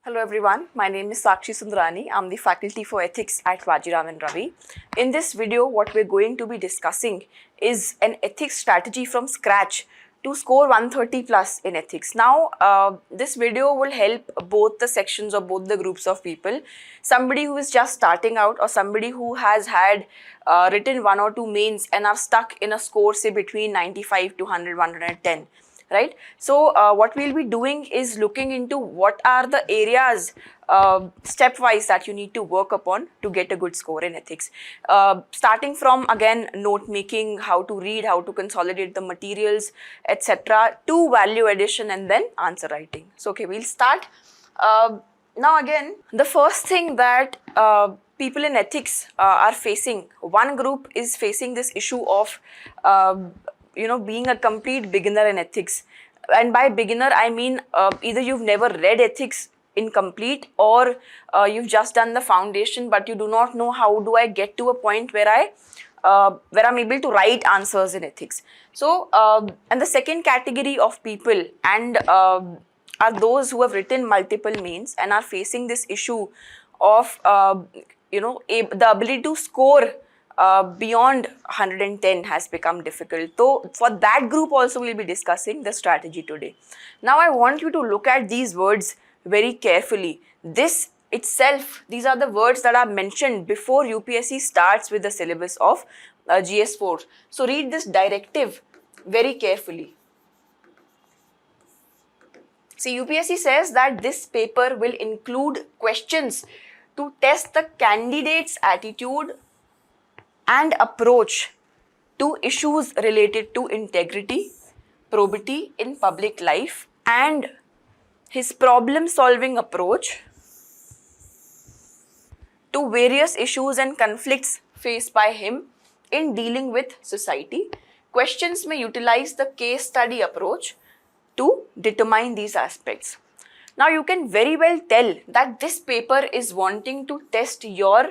Hello everyone, my name is Sakshi Sundarani. I'm the faculty for ethics at Vajiraman Ravi. In this video, what we're going to be discussing is an ethics strategy from scratch to score 130 plus in ethics. Now, this video will help both the sections or both the groups of people. Somebody who is just starting out or somebody who has had written one or two mains and are stuck in a score say between 95 to 100, 110. Right. So what we'll be doing is looking into what are the areas stepwise that you need to work upon to get a good score in ethics. Starting from again note making, how to read, how to consolidate the materials, etc. to value addition and then answer writing. So okay, we'll start. Now again, the first thing that people in ethics are facing, one group is facing this issue of being a complete beginner in ethics. And by beginner, I mean either you've never read ethics in complete or you've just done the foundation, but you do not know how do I get to a point where I'm able to write answers in ethics. So, and the second category of people are those who have written multiple mains and are facing this issue of the ability to score beyond 110 has become difficult. So for that group also we'll be discussing the strategy today. Now I want you to look at these words very carefully. This itself, these are the words that are mentioned before UPSC starts with the syllabus of GS4. So read this directive very carefully. See, UPSC says that this paper will include questions to test the candidate's attitude and approach to issues related to integrity, probity in public life, and his problem-solving approach to various issues and conflicts faced by him in dealing with society. Questions may utilize the case study approach to determine these aspects. Now, you can very well tell that this paper is wanting to test your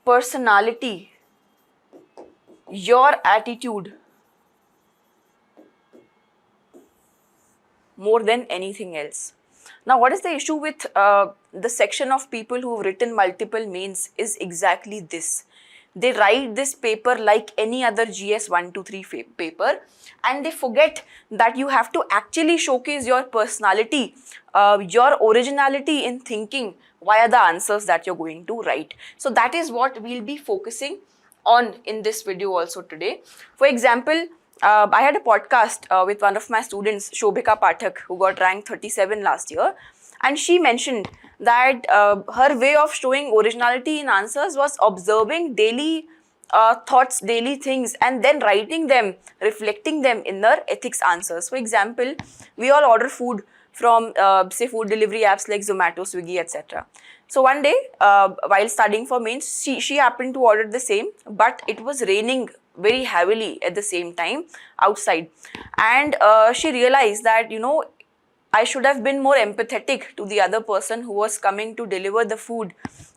personality, your attitude, more than anything else. Now, what is the issue with the section of people who've written multiple mains is exactly this. They write this paper like any other GS 123 paper and they forget that you have to actually showcase your personality, your originality in thinking via the answers that you're going to write. So that is what we'll be focusing on in this video also today. For example, I had a podcast with one of my students, Shobhika Pathak, who got ranked 37 last year. And she mentioned that her way of showing originality in answers was observing daily thoughts, daily things, and then writing them, reflecting them in their ethics answers. For example, we all order food from, say, food delivery apps like Zomato, Swiggy, etc. So one day, while studying for mains, she happened to order the same, but it was raining very heavily at the same time outside. And she realized that, I should have been more empathetic to the other person who was coming to deliver the food,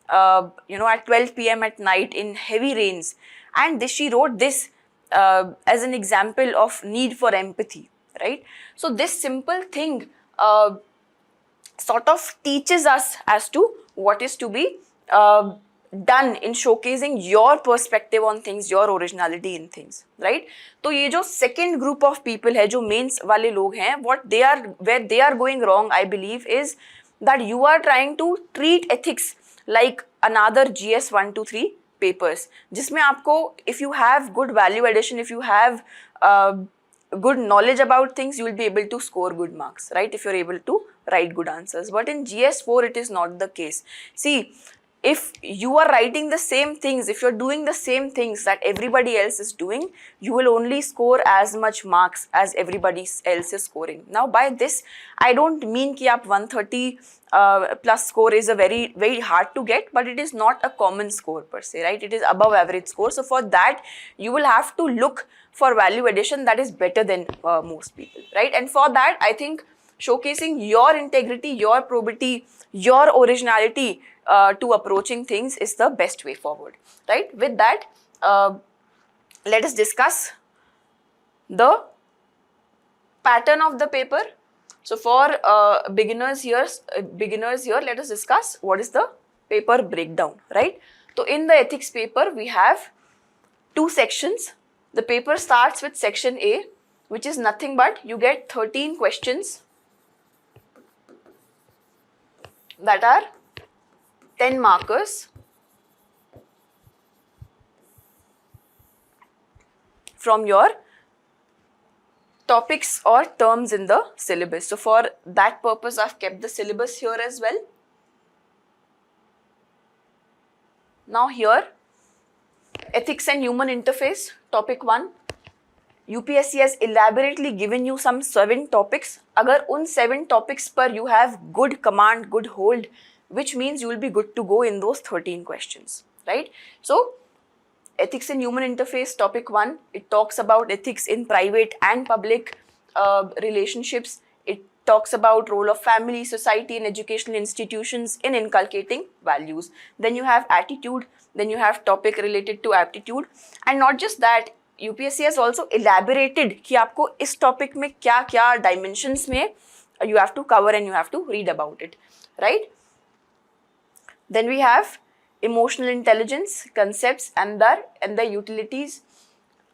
at 12 p.m. at night in heavy rains. And she wrote this as an example of need for empathy, right? So this simple thing sort of teaches us as to what is to be done in showcasing your perspective on things, your originality in things, right? तो ये जो second group of people है, जो mains वाले लोग हैं, where they are going wrong, I believe, is that you are trying to treat ethics like another GS 123 papers, जिसमें आपको, if you have good value addition, if you have good knowledge about things, you will be able to score good marks, right? If you're able to write good answers. But in GS4, it is not the case. See, if you are writing the same things, if you're doing the same things that everybody else is doing, you will only score as much marks as everybody else is scoring. Now, by this, I don't mean कि आप 130 plus score is a very, very hard to get, but it is not a common score per se, right? It is above average score. So for that, you will have to look for value addition that is better than most people, right? And for that, I think showcasing your integrity, your probity, your originality to approaching things is the best way forward, right? With that, let us discuss the pattern of the paper, So for beginners here, let us discuss what is the paper breakdown, right? So in the ethics paper, we have 2 sections. The paper starts with section A, which is nothing but you get 13 questions that are 10 markers from your topics or terms in the syllabus. So for that purpose, I've kept the syllabus here as well. Now here, ethics and human interface, topic 1. UPSC has elaborately given you some 7 topics. Agar un 7 topics per you have good command, good hold, which means you will be good to go in those 13 questions, right? So ethics and human interface, topic 1, it talks about ethics in private and public relationships. It talks about role of family, society and educational institutions in inculcating values. Then you have attitude, then you have topic related to aptitude, and not just that, UPSC has also elaborated कि आपको इस topic में क्या क्या dimensions में you have to cover and you have to read about it, right? Then we have emotional intelligence, concepts and their utilities,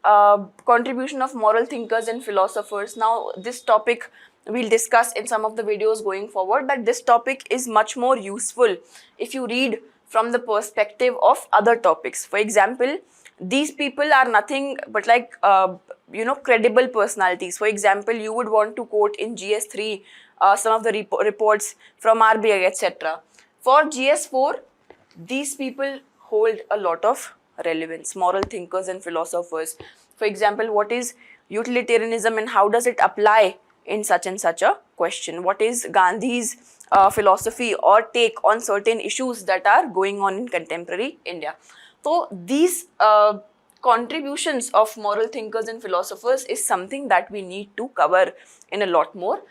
contribution of moral thinkers and philosophers. Now this topic we'll discuss in some of the videos going forward, but this topic is much more useful if you read from the perspective of other topics. For example, these people are nothing but like credible personalities. For example, you would want to quote in GS3 some of the reports from RBI, etc. For GS4, these people hold a lot of relevance, moral thinkers and philosophers. For example, what is utilitarianism and how does it apply in such and such a question? What is Gandhi's philosophy or take on certain issues that are going on in contemporary India? So these contributions of moral thinkers and philosophers is something that we need to cover in a lot more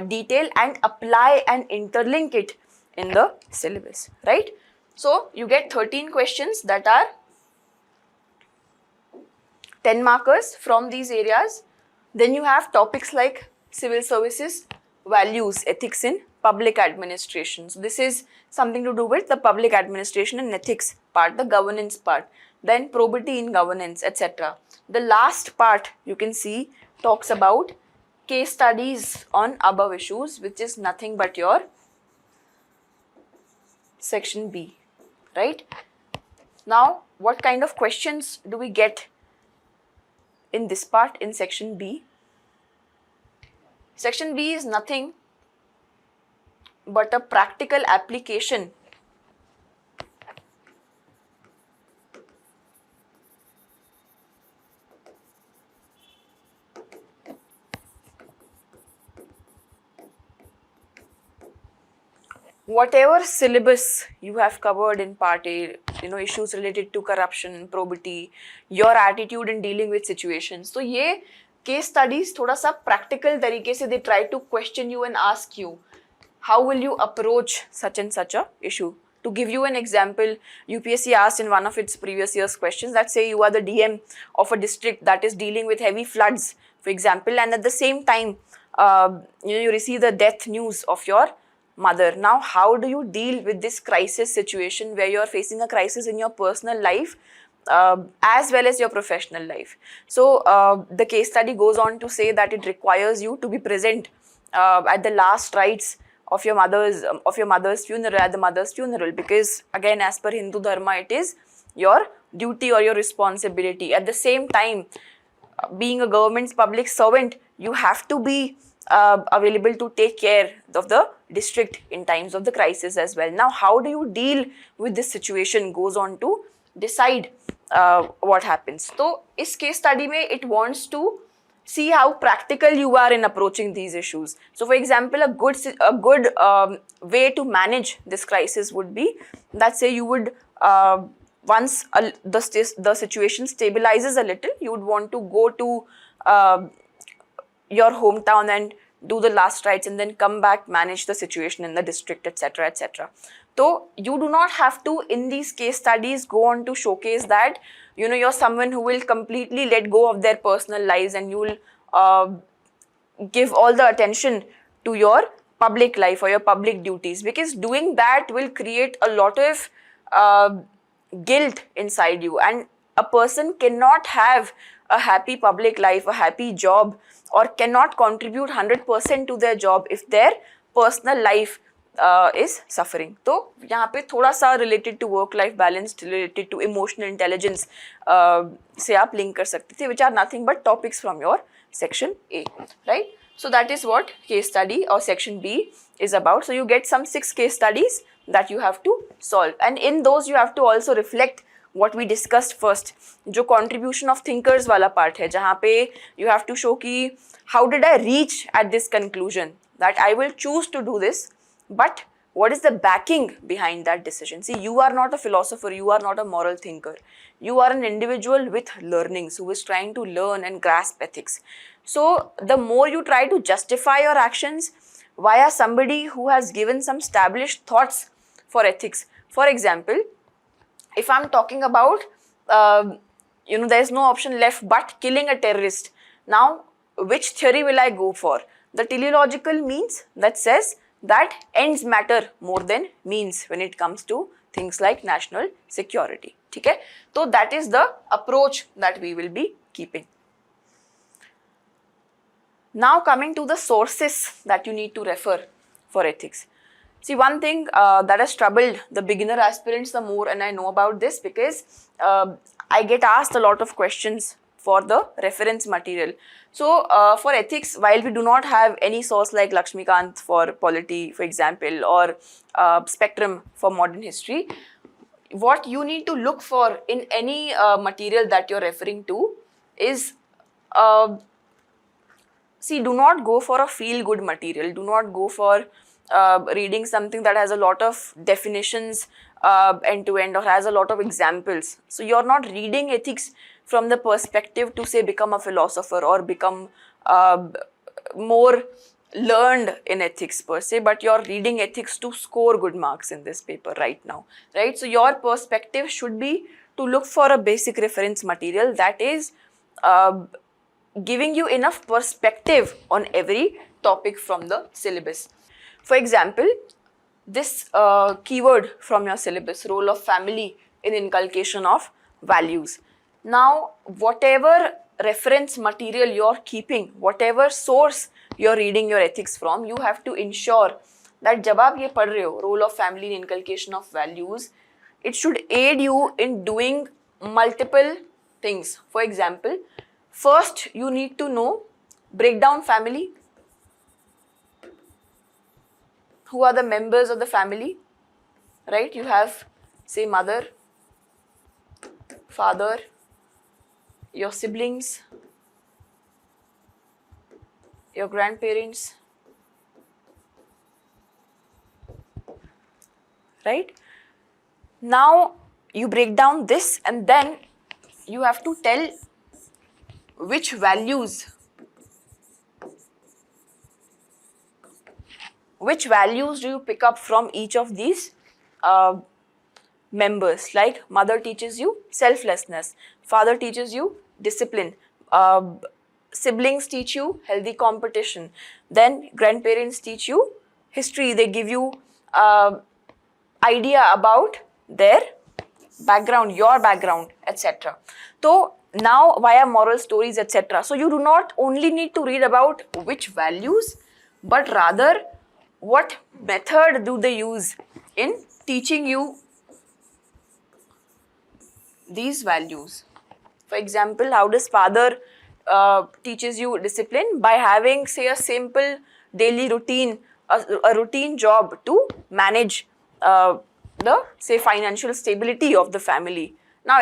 detail and apply and interlink it in the syllabus, right? So you get 13 questions that are 10 markers from these areas. Then you have topics like civil services, values, ethics in public administration. So this is something to do with the public administration and ethics part, the governance part. Then probity in governance, etc. The last part you can see talks about case studies on above issues, which is nothing but your section B, right? Now, what kind of questions do we get in this part in section B? Section B is nothing but a practical application whatever syllabus you have covered in part A, issues related to corruption, probity, your attitude in dealing with situations. So ये case studies थोड़ा सा practical तरीके से they try to question you and ask you how will you approach such and such a issue. To give you an example, UPSC asked in one of its previous year's questions that say you are the DM of a district that is dealing with heavy floods, for example, and at the same time, you receive the death news of your mother. Now, how do you deal with this crisis situation where you are facing a crisis in your personal life as well as your professional life? So, the case study goes on to say that it requires you to be present at the last rites of your mother's funeral, at the mother's funeral, because again, as per Hindu Dharma, it is your duty or your responsibility. At the same time, being a government's public servant, you have to be available to take care of the district in times of the crisis as well. Now, how do you deal with this situation goes on to decide what happens. So, is case study mein it wants to see how practical you are in approaching these issues. So, for example, a good way to manage this crisis would be that say you would once the situation stabilizes a little, you would want to go to your hometown and do the last rites and then come back, manage the situation in the district, etc., etc. So you do not have to, in these case studies, go on to showcase that you're someone who will completely let go of their personal lives and you will give all the attention to your public life or your public duties, because doing that will create a lot of guilt inside you, and a person cannot have a happy public life, a happy job, or cannot contribute 100% to their job if their personal life is suffering. तो यहाँ पे थोड़ा सा related to work life balance, related to emotional intelligence से आप link कर सकते थे, which are nothing but topics from your section A, right? So that is what case study or section B is about. So you get some 6 case studies that you have to solve, and in those you have to also reflect what we discussed first, जो contribution of thinkers वाला part है, जहाँ पे you have to show कि how did I reach at this conclusion that I will choose to do this, but what is the backing behind that decision? See, you are not a philosopher, you are not a moral thinker, you are an individual with learnings who is trying to learn and grasp ethics. So the more you try to justify your actions via somebody who has given some established thoughts for ethics. For example, if I'm talking about, there is no option left but killing a terrorist. Now, which theory will I go for? The teleological means that says that ends matter more than means when it comes to things like national security. Okay? So that is the approach that we will be keeping. Now coming to the sources that you need to refer for ethics. See, one thing that has troubled the beginner aspirants the more, and I know about this because I get asked a lot of questions for the reference material. So for ethics, while we do not have any source like Lakshmikant for polity, for example, or Spectrum for modern history, what you need to look for in any material that you're referring to is, see, do not go for a feel-good material. Do not go for reading something that has a lot of definitions end-to-end or has a lot of examples. So you're not reading ethics from the perspective to say become a philosopher or become more learned in ethics per se, but you're reading ethics to score good marks in this paper right now, right? So your perspective should be to look for a basic reference material that is giving you enough perspective on every topic from the syllabus. For example, this keyword from your syllabus, role of family in inculcation of values. Now, whatever reference material you're keeping, whatever source you're reading your ethics from, you have to ensure that जब आप ये पढ़ रहे हो, role of family in inculcation of values, it should aid you in doing multiple things. For example, first you need to know, break down family. Who are the members of the family, right? You have, say, mother, father, your siblings, your grandparents, right? Now you break down this and then you have to tell which values do you pick up from each of these members. Like mother teaches you selflessness, father teaches you discipline, siblings teach you healthy competition, then grandparents teach you history, they give you idea about their background, your background, etc. So now via moral stories, etc. So you do not only need to read about which values, but rather what method do they use in teaching you these values. For example, how does father teaches you discipline? By having, say, a simple daily routine, a routine job to manage the, say, financial stability of the family. Now,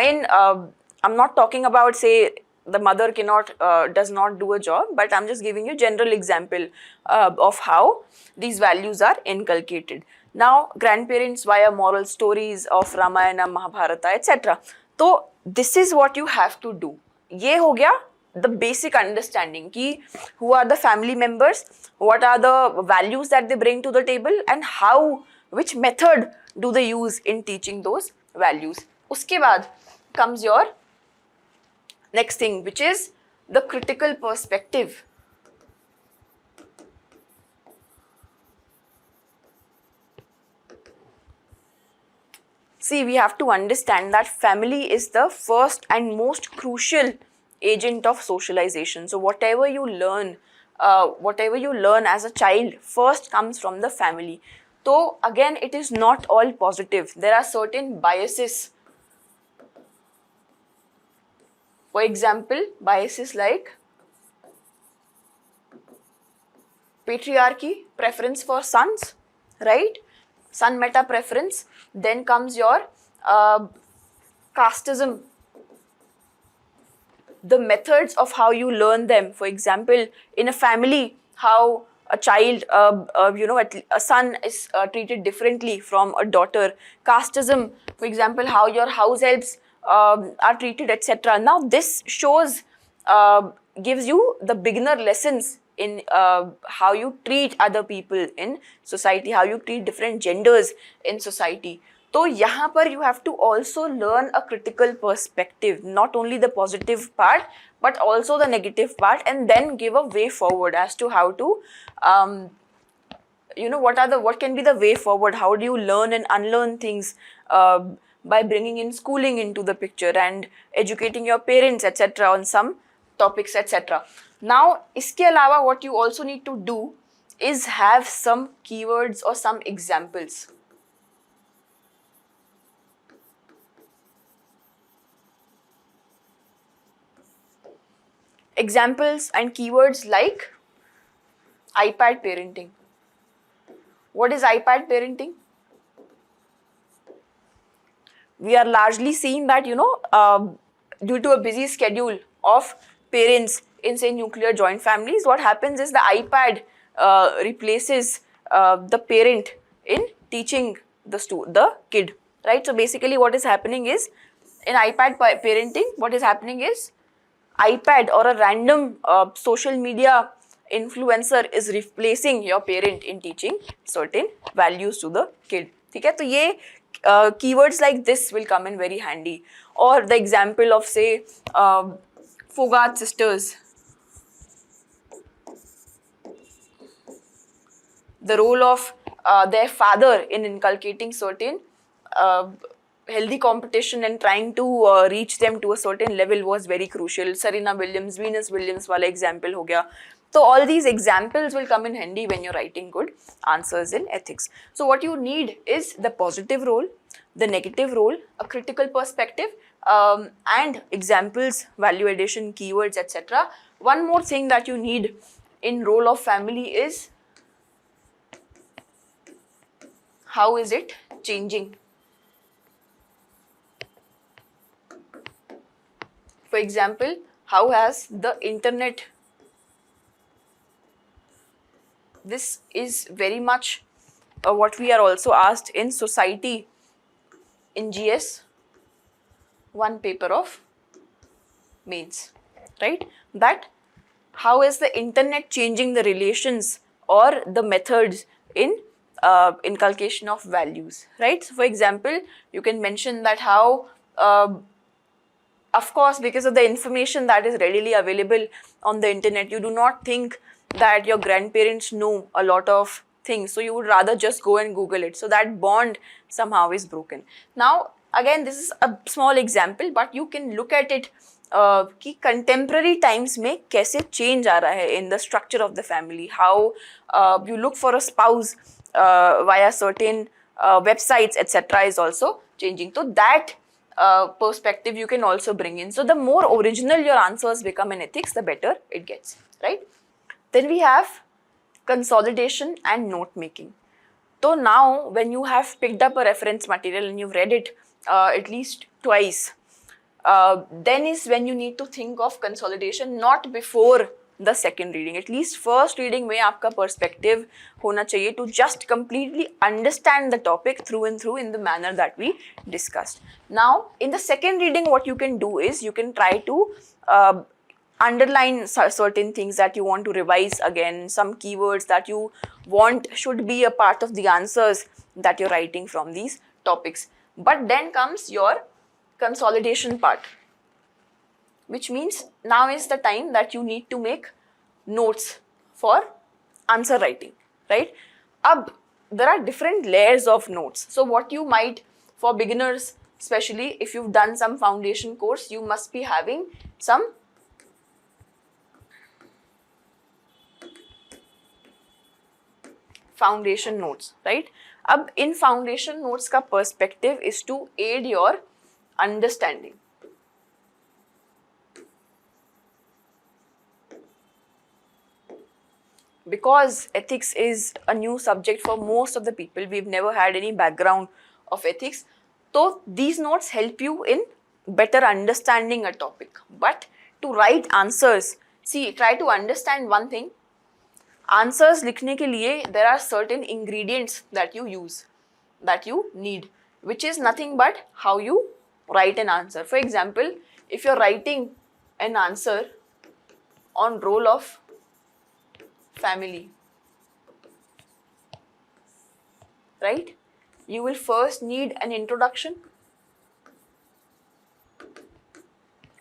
I'm not talking about, say, the mother does not do a job, but I'm just giving you general example of how these values are inculcated. Now, grandparents via moral stories of Ramayana, Mahabharata, etc. So, this is what you have to do. ये हो गया the basic understanding कि who are the family members, what are the values that they bring to the table, and which method do they use in teaching those values. उसके बाद comes your next thing, which is the critical perspective. See, we have to understand that family is the first and most crucial agent of socialization. So whatever you learn as a child first comes from the family. So again, it is not all positive. There are certain biases. For example, biases like patriarchy, preference for sons, right? Son meta preference. Then comes your casteism, the methods of how you learn them. For example, in a family, how a child, a son is treated differently from a daughter. Casteism, for example, how your house helps are treated, etc. Now, this shows, gives you the beginner lessons in how you treat other people in society, how you treat different genders in society. तो यहाँ पर you have to also learn a critical perspective, not only the positive part but also the negative part, and then give a way forward as to how to what can be the way forward. How do you learn and unlearn things by bringing in schooling into the picture and educating your parents, etc. on some topics, etc. Now, iske alawa, what you also need to do is have some keywords or some examples. Examples and keywords like iPad parenting. What is iPad parenting? We are largely seeing that, due to a busy schedule of parents in, say, nuclear joint families, what happens is the iPad replaces the parent in teaching the kid, right? So basically what is happening is, in iPad parenting, what is happening is iPad or a random social media influencer is replacing your parent in teaching certain values to the kid. ठीक है, तो ये keywords like this will come in very handy. Or the example of, say, Fogart sisters. The role of their father in inculcating certain healthy competition and trying to reach them to a certain level was very crucial. Serena Williams, Venus Williams wala example ho gaya. So all these examples will come in handy when you're writing good answers in ethics. So what you need is the positive role, the negative role, a critical perspective, and examples, value addition, keywords, etc. One more thing that you need in role of family is how is it changing. For example, how has the internet, this is very much what we are also asked in society in GS 1 paper of mains, right? That how is the internet changing the relations or the methods in inculcation of values, right? So for example, you can mention that how of course, because of the information that is readily available on the internet, you do not think that your grandparents know a lot of things. So you would rather just go and Google it. So that bond somehow is broken. Now, again, this is a small example, but you can look at it कि contemporary times में कैसे change आ रहा है in the structure of the family. How you look for a spouse via certain websites, etc. is also changing. So that perspective you can also bring in. So the more original your answers become in ethics, the better it gets, right? Then we have consolidation and note making. So now when you have picked up a reference material and you've read it at least twice, then is when you need to think of consolidation, not before the second reading. At least first reading में आपका perspective होना चाहिए to just completely understand the topic through and through in the manner that we discussed. Now, in the second reading, what you can do is you can try to underline certain things that you want to revise again, some keywords that you want should be a part of the answers that you're writing from these topics. But then comes your consolidation part, which means now is the time that you need to make notes for answer writing, right? There are different layers of notes. So what you might for beginners, especially if you've done some foundation course, you must be having some foundation notes, right? अब in foundation notes का perspective is to aid your understanding. Because ethics is a new subject for most of the people, we've never had any background of ethics, so these notes help you in better understanding a topic. But to write answers, see, try to understand one thing. Answers लिखने के लिए there are certain ingredients that you use, that you need, which is nothing but how you write an answer. For example, if you're writing an answer on role of family, right? You will first need an introduction,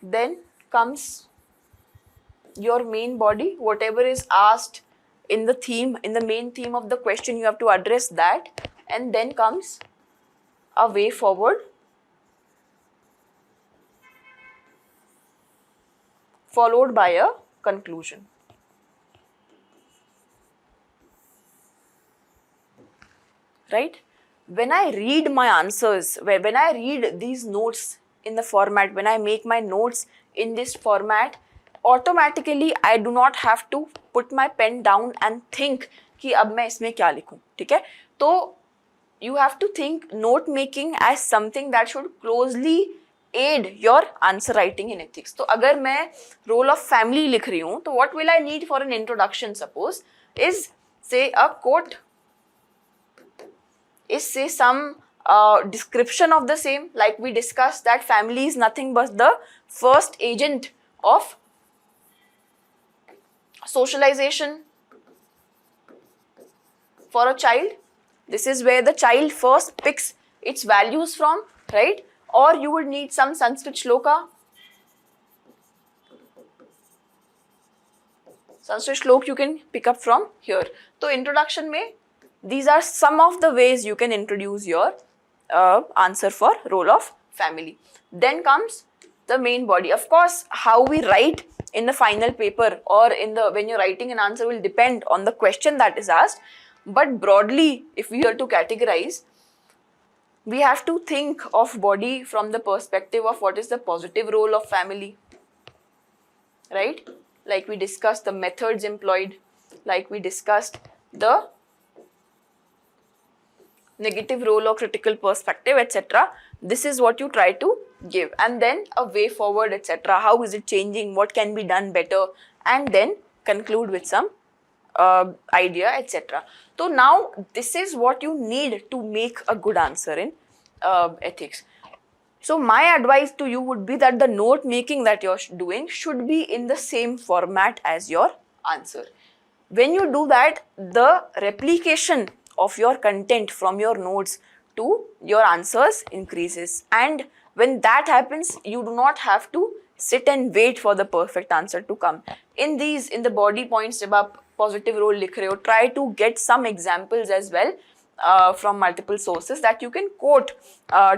then comes your main body, whatever is asked in the theme, in the main theme of the question, you have to address that, and then comes a way forward, followed by a conclusion. Right? When I read my answers, when I read these notes in the format, when I make my notes in this format, automatically I do not have to put my pen down and think कि अब मैं इसमें क्या लिखूं, ठीक है? तो you have to think note making as something that should closely aid your answer writing in ethics. तो अगर मैं role of family लिख रही हूँ, तो what will I need for an introduction, suppose, is say a quote, is say some description of the same, like we discussed that family is nothing but the first agent of socialization for a child. This is where the child first picks its values from, right? Or you would need some Sanskrit shloka. Sanskrit shlok you can pick up from here. So introduction mein, these are some of the ways you can introduce your answer for role of family. Then comes the main body. Of course, how we write in the final paper or in the when you're writing an answer will depend on the question that is asked. But broadly, if we are to categorize, we have to think of body from the perspective of what is the positive role of family, right? Like we discussed the methods employed, like we discussed the negative role or critical perspective, etc. This is what you try to give, and then a way forward, etc. How is it changing? What can be done better? And then conclude with some idea, etc. So now this is what you need to make a good answer in ethics. So my advice to you would be that the note making that you're doing should be in the same format as your answer. When you do that, the replication of your content from your notes to your answers increases, and when that happens, you do not have to sit and wait for the perfect answer to come. In the body points, जब आप positive role लिख रहे हो, try to get some examples as well from multiple sources that you can quote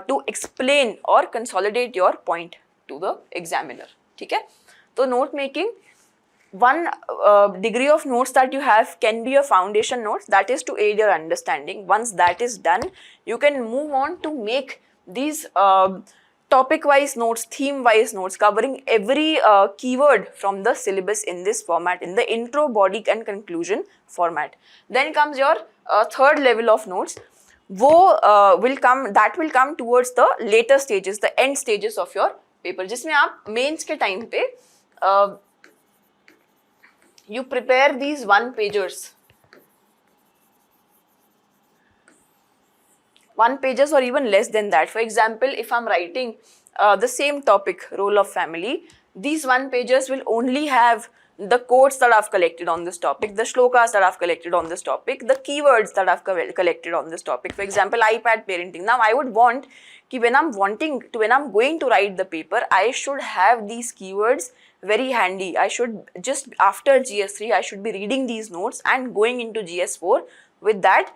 to explain or consolidate your point to the examiner. ठीक है? तो note making, one degree of notes that you have can be your foundation notes, that is to aid your understanding. Once that is done, you can move on to make these topic wise notes, theme wise notes covering every keyword from the syllabus in this format, in the intro, body and conclusion format. Then comes your third level of notes. That will come towards the later stages, the end stages of your paper, जिसमें आप mains के time पे you prepare these one pagers or even less than that. For example, if I'm writing the same topic, role of family, these one pagers will only have the quotes that I've collected on this topic, the shlokas that I've collected on this topic, the keywords that I've collected on this topic. For example, iPad parenting. Now I would want कि when I'm going to write the paper, I should have these keywords very handy. I should just, after GS3, I should be reading these notes and going into GS4 with that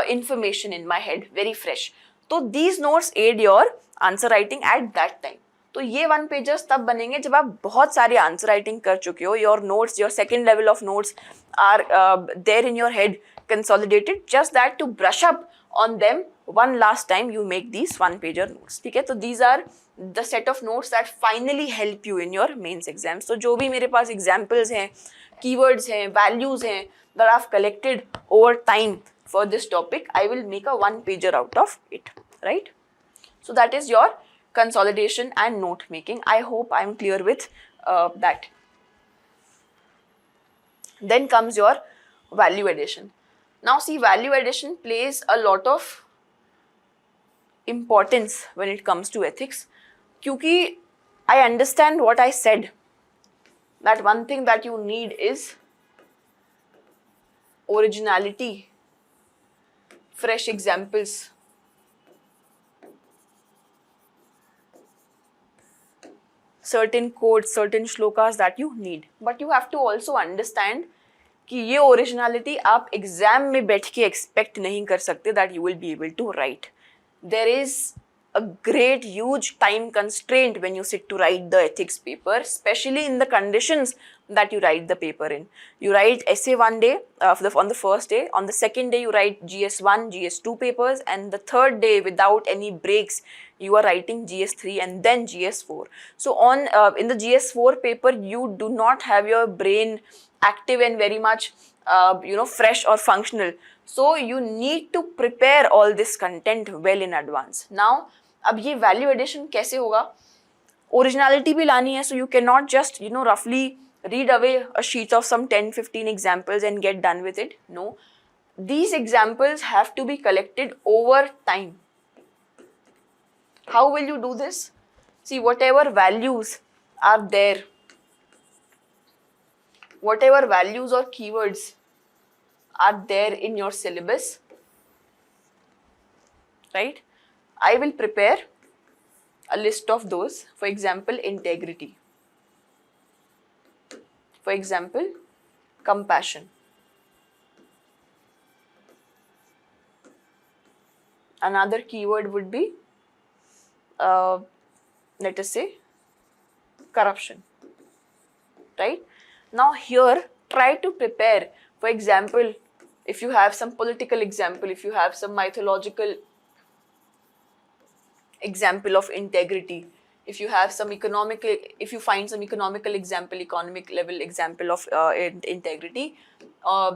information in my head, very fresh. तो these notes aid your answer writing at that time. तो ये 1 pages तब बनेंगे जब आप बहुत सारी answer writing कर चुके हो. Your notes, your second level of notes are there in your head consolidated, just that to brush up on them one last time you make these 1 pager notes. ठीक है, तो these are the set of notes that finally help you in your mains exams. तो जो भी मेरे पास examples हैं, keywords हैं, values हैं that I've collected over time for this topic, I will make a 1 pager out of it, right? So that is your consolidation and note making. I hope I'm clear with that. Then comes your value addition. Now see, value addition plays a lot of importance when it comes to ethics, क्योंकि I understand what I said, that one thing that you need is originality, fresh examples, certain quotes, certain shlokas that you need, but you have to also understand कि ये originality आप exam में बैठ के expect नहीं कर सकते that you will be able to write. There is a great huge time constraint when you sit to write the ethics paper, especially in the conditions that you write the paper in. You write essay one day, on the first day. On the second day you write GS1, GS2 papers, and the third day without any breaks you are writing GS3 and then GS4. So on in the GS4 paper you do not have your brain active and very much fresh or functional. So you need to prepare all this content well in advance. Now अब ये value addition कैसे होगा? Originality भी लानी है, so you can not just रफली read away a sheet of some 10-15 examples and get done with it. No, these examples have to be collected over time. How will you do this? See, whatever values are there, whatever values or keywords are there in your syllabus, right? I will prepare a list of those. For example, integrity. For example, compassion. Another keyword would be, let us say, corruption. Right? Now here, try to prepare. For example, if you have some political example, if you have some mythological example of integrity, if you have some economical, if you find some economical example, economic level example of integrity,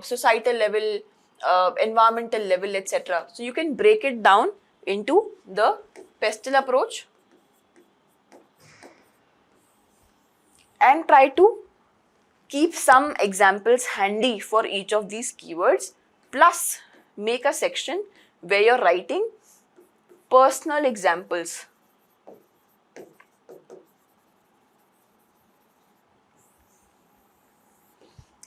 societal level, environmental level, etc. So you can break it down into the pestle approach and try to keep some examples handy for each of these keywords, plus make a section where you're writing personal examples.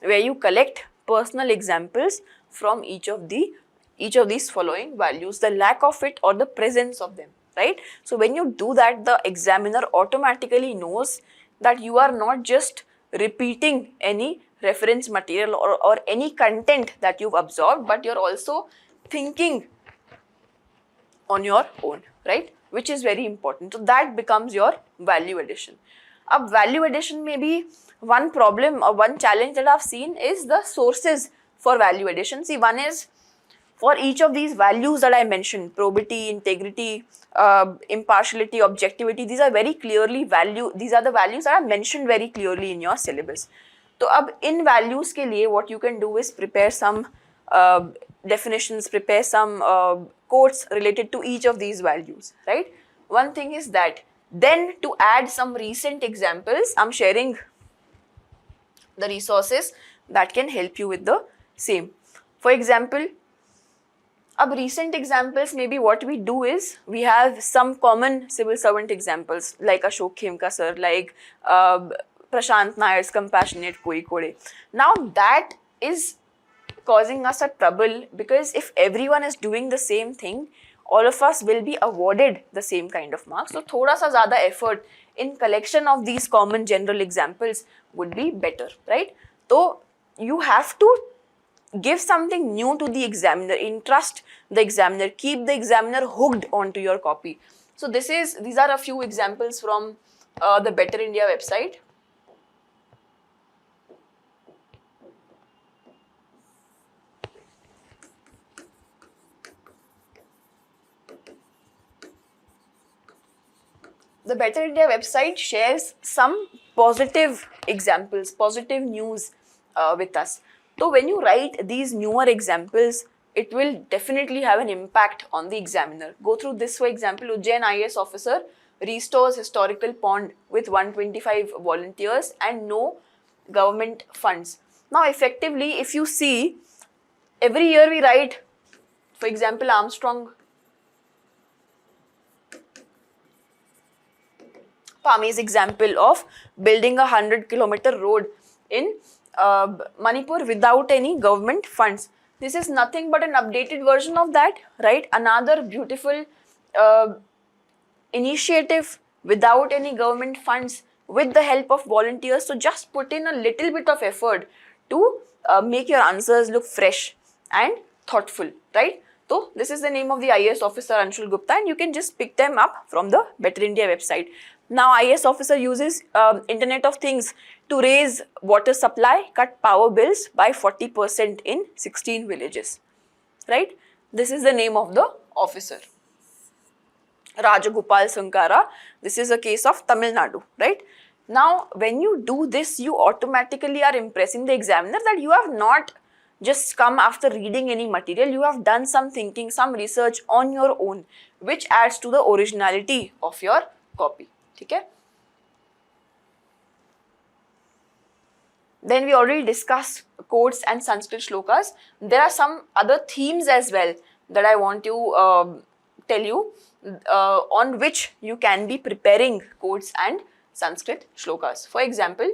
Where you collect personal examples from each of these following values, the lack of it or the presence of them, right? So when you do that, the examiner automatically knows that you are not just repeating any reference material or any content that you've absorbed, but you're also thinking on your own, right? Which is very important. So that becomes your value addition. Ab value addition may be one problem or one challenge that I've seen is the sources for value addition. See, one is for each of these values that I mentioned, probity, integrity, impartiality, objectivity, these are very clearly these are the values that are mentioned very clearly in your syllabus. So ab in values ke liye what you can do is prepare some definitions, prepare some quotes related to each of these values, right? One thing is that. Then to add some recent examples, I'm sharing the resources that can help you with the same. For example, अब recent examples, maybe what we do is we have some common civil servant examples like Ashok Khemka sir, like Prashant Nayar's compassionate Koi Kode. Now that is causing us a trouble because if everyone is doing the same thing, all of us will be awarded the same kind of marks. So thoda sa zyada effort in collection of these common general examples would be better, right? So you have to give something new to the examiner, interest the examiner, keep the examiner hooked onto your copy. So these are a few examples from the Better India website. The Better India website shares some positive examples, positive news with us. So when you write these newer examples, it will definitely have an impact on the examiner. Go through this, for example, Ujjain IAS officer restores historical pond with 125 volunteers and no government funds. Now effectively, if you see, every year we write, for example, Armstrong Pami's example of building a 100-kilometer road in Manipur without any government funds. This is nothing but an updated version of that, right? Another beautiful initiative without any government funds with the help of volunteers. So just put in a little bit of effort to make your answers look fresh and thoughtful, right? So this is the name of the IAS officer Anshul Gupta, and you can just pick them up from the Better India website. Now IAS officer uses Internet of Things to raise water supply, cut power bills by 40% in 16 villages, right? This is the name of the officer. Rajagopal Sankara, this is a case of Tamil Nadu, right? Now, when you do this, you automatically are impressing the examiner that you have not just come after reading any material, you have done some thinking, some research on your own, which adds to the originality of your copy. Okay? Then we already discussed quotes and Sanskrit shlokas. There are some other themes as well that I want to tell you on which you can be preparing quotes and Sanskrit shlokas. For example,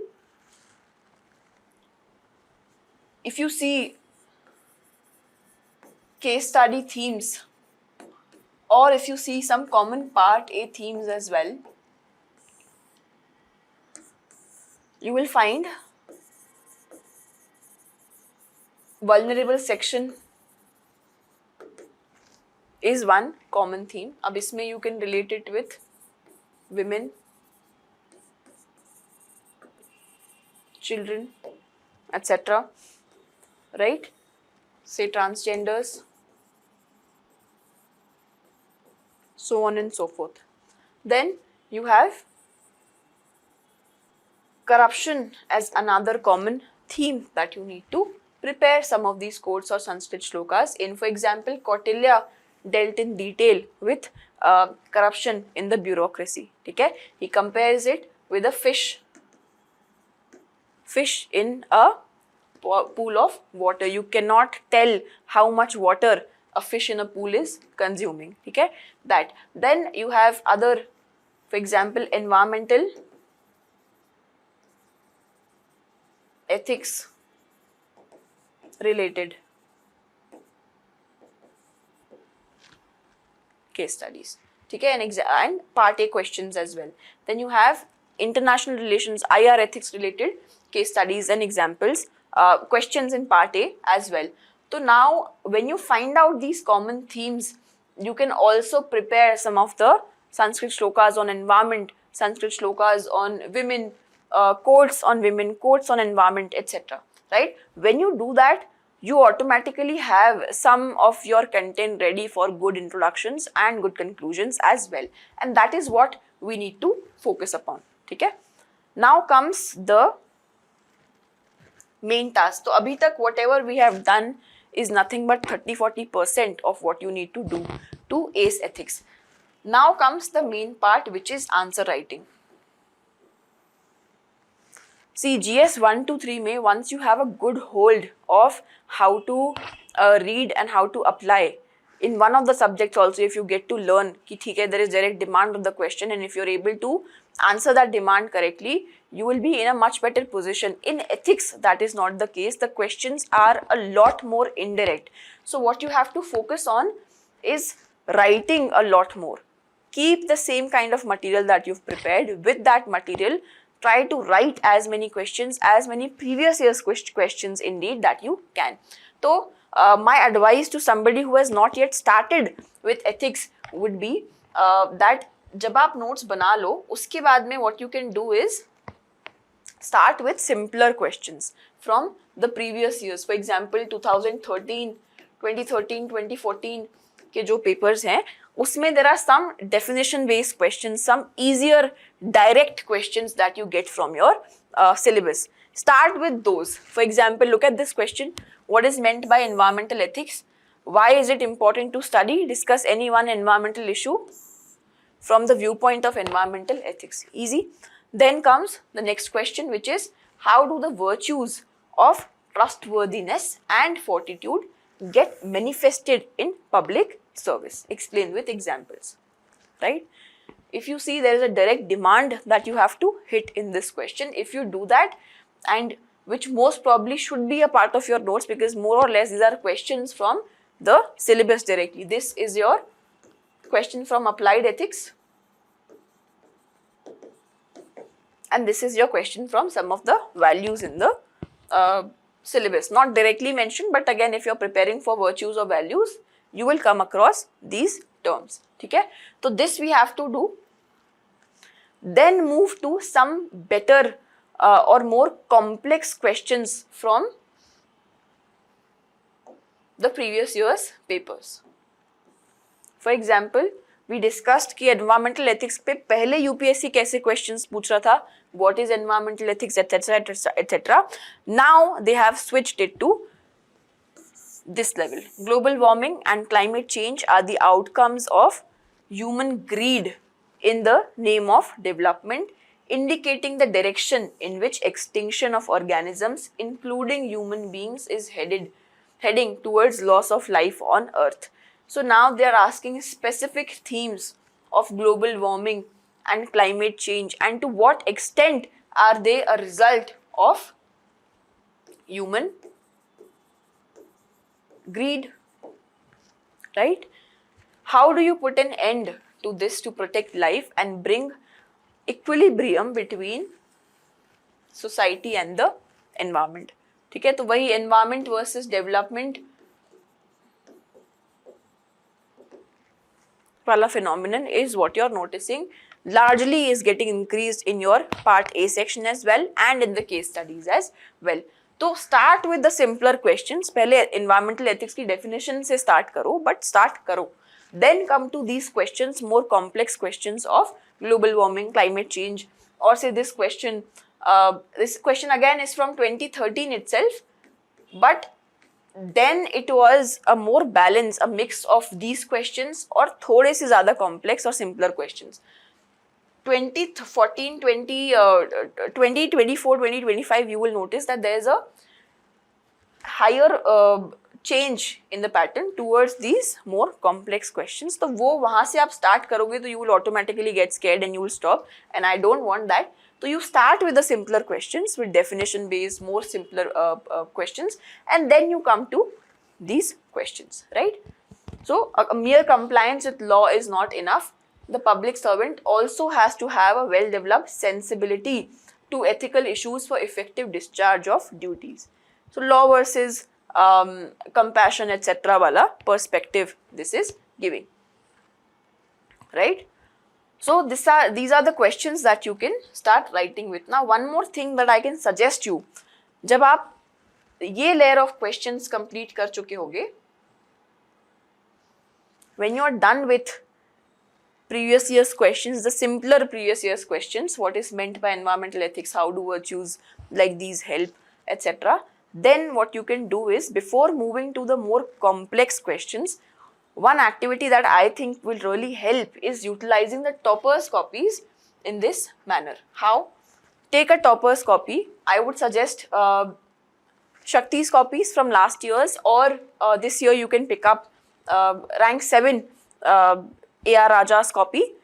if you see case study themes, or if you see some common part A themes as well, you will find vulnerable section is one common theme. Ab isme you can relate it with women, children, etc. Right? Say transgenders, so on and so forth. Then you have corruption as another common theme that you need to prepare some of these quotes or Sanskrit shlokas in. For example, Kautilya dealt in detail with corruption in the bureaucracy. Okay? He compares it with a fish in a pool of water. You cannot tell how much water a fish in a pool is consuming. Okay? That. Then you have other, for example, environmental ethics related case studies. Okay? And part A questions as well. Then you have international relations, IR ethics related case studies and examples, questions in part A as well. So now when you find out these common themes, you can also prepare some of the Sanskrit shlokas on environment, Sanskrit shlokas on women, quotes on women, quotes on environment, etc. Right? When you do that, you automatically have some of your content ready for good introductions and good conclusions as well. And that is what we need to focus upon. Okay? Now comes the main task. So abhi tak whatever we have done is nothing but 30-40% of what you need to do to ace ethics. Now comes the main part, which is answer writing. See, GS 1 to 3 mein, once you have a good hold of how to read and how to apply, in one of the subjects also, if you get to learn ki theek hai, there is direct demand of the question, and if you're able to answer that demand correctly, you will be in a much better position. In ethics, that is not the case. The questions are a lot more indirect. So what you have to focus on is writing a lot more. Keep the same kind of material that you've prepared. With that material, try to write as many questions, as many previous year's questions indeed that you can. तो my advice to somebody who has not yet started with ethics would be that जब आप notes बना लो उसके बाद में what you can do is start with simpler questions from the previous years. For example 2013, 2014 के जो papers हैं उसमें there are some definition based questions, some easier direct questions that you get from your syllabus. Start with those. For example, look at this question. What is meant by environmental ethics? Why is it important to study? Discuss any one environmental issue from the viewpoint of environmental ethics. Easy. Then comes the next question, which is how do the virtues of trustworthiness and fortitude get manifested in public service? Explain with examples, right? If you see there is a direct demand that you have to hit in this question, if you do that, and which most probably should be a part of your notes because more or less these are questions from the syllabus directly. This is your question from applied ethics, and this is your question from some of the values in the syllabus. Not directly mentioned, but again if you are preparing for virtues or values, you will come across these terms. Okay? So this we have to do. Then move to some better or more complex questions from the previous year's papers. For example, we discussed कि environmental ethics पे पहले UPSC कैसे questions पूछ रहा था, what is environmental ethics, etc., etc. Now they have switched it to this level. Global warming and climate change are the outcomes of human greed in the name of development, indicating the direction in which extinction of organisms, including human beings, is heading towards loss of life on Earth. So now they are asking specific themes of global warming and climate change, and to what extent are they a result of human greed, right? How do you put an end to this to protect life and bring equilibrium between society and the environment? ठीक है, तो वही environment versus development वाला phenomenon is what you're noticing largely is getting increased in your part A section as well and in the case studies as well. तो start with the simpler questions. पहले environmental ethics की definition से start करो, but start करो. Then come to these questions, more complex questions of global warming, climate change, or say this question again is from 2013 itself, but then it was a more balance, a mix of these questions और थोड़े से ज़्यादा complex or simpler questions. 2014, 2024, 2025, you will notice that there is a higher change in the pattern towards these more complex questions. तो वो वहाँ से आप start करोगे तो you will automatically get scared and you will stop, and I don't want that. So you start with the simpler questions, with definition based, more simpler questions, and then you come to these questions, right? So a mere compliance with law is not enough. The public servant also has to have a well-developed sensibility to ethical issues for effective discharge of duties. So law versus compassion, etc. wala perspective this is giving, right? So these are the questions that you can start writing with. Now one more thing that I can suggest you, जब आप ये layer of questions complete कर चुके होगे, when you are done with previous year's questions, the simpler previous year's questions, what is meant by environmental ethics, how do virtues like these help, etc. Then what you can do is, before moving to the more complex questions, one activity that I think will really help is utilizing the toppers copies in this manner. How? Take a toppers copy. I would suggest Shakti's copies from last year's, or this year you can pick up rank 7 A.R. Raja's copy.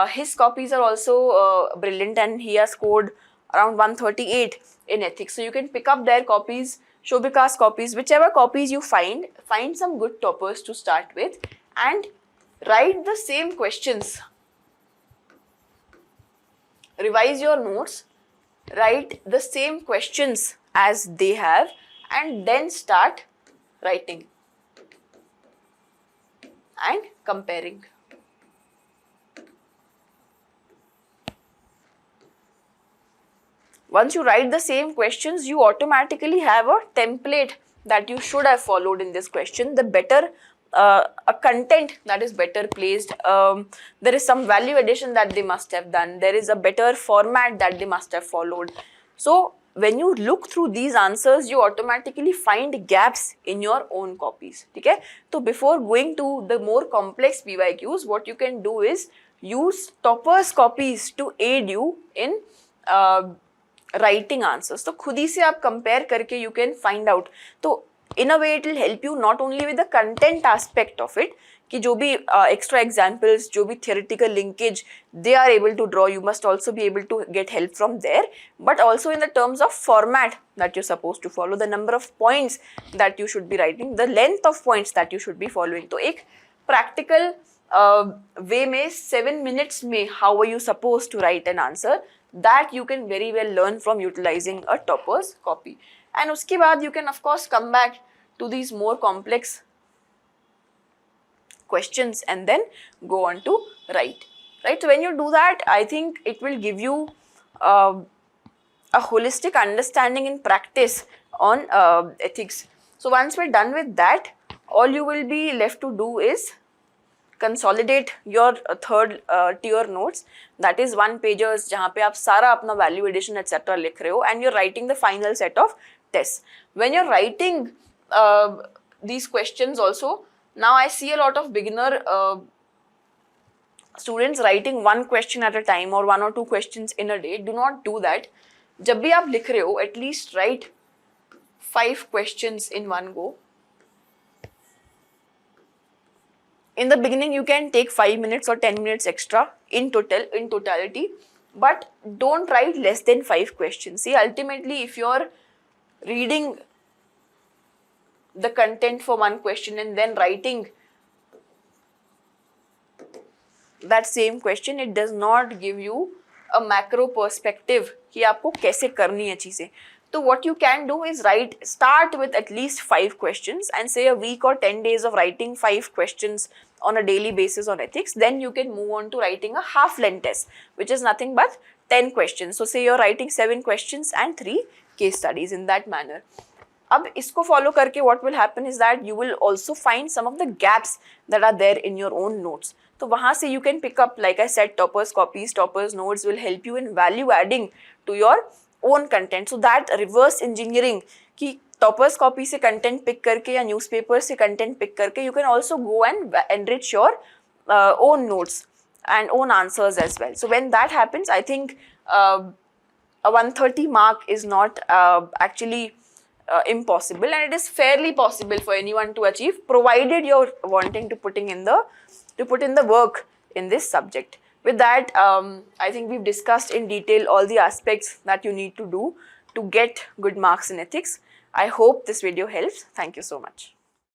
His copies are also brilliant and he has scored around 138 in ethics. So you can pick up their copies, Shobika's copies, whichever copies you find some good toppers to start with and write the same questions. Revise your notes, write the same questions as they have, and then start writing and comparing. Once you write the same questions, you automatically have a template that you should have followed in this question. The better a content that is better placed, there is some value addition that they must have done, there is a better format that they must have followed. So when you look through these answers, you automatically find gaps in your own copies. Okay? So before going to the more complex PYQs, what you can do is use toppers copies to aid you in writing answers. तो खुद ही से आप compare करके you can find out. तो in a way it will help you not only with the content aspect of it, कि जो भी extra examples, जो भी theoretical linkage they are able to draw, you must also be able to get help from there, but also in the terms of format that you're supposed to follow, the number of points that you should be writing, the length of points that you should be following. तो एक practical way में 7 minutes में how are you supposed to write an answer, that you can very well learn from utilizing a topper's copy. And uske baad you can of course come back to these more complex questions and then go on to write. Right? So when you do that, I think it will give you a holistic understanding in practice on ethics. So once we're done with that, all you will be left to do is consolidate your third tier notes, that is 1 pagers जहाँ पे आप सारा अपना value addition etc लिख रहे हो, and you're writing the final set of tests. When you're writing these questions also, now I see a lot of beginner students writing 1 question at a time or 1 or 2 questions in a day. Do not do that. जब भी आप लिख रहे हो, at least write 5 questions in one go. In the beginning, you can take 5 minutes or 10 minutes extra in totality, but don't write less than 5 questions. See, ultimately, if you're reading the content for 1 question and then writing that same question, it does not give you a macro perspective कि आपको कैसे करनी है चीजें. So what you can do is start with at least 5 questions and say a week or 10 days of writing 5 questions on a daily basis on ethics. Then you can move on to writing a half length test, which is nothing but 10 questions. So say you're writing 7 questions and 3 case studies in that manner. अब इसको follow करके what will happen is that you will also find some of the gaps that are there in your own notes. तो वहाँ से you can pick up, like I said, toppers copies, toppers notes will help you in value adding to your own content. So that reverse engineering कि toppers copy से content pick करके या newspaper से content pick करके, you can also go and enrich your own notes and own answers as well. So when that happens, I think a 130 mark is not actually impossible, and it is fairly possible for anyone to achieve, provided you're wanting to put in the work in this subject. With that, I think we've discussed in detail all the aspects that you need to do to get good marks in ethics. I hope this video helps. Thank you so much.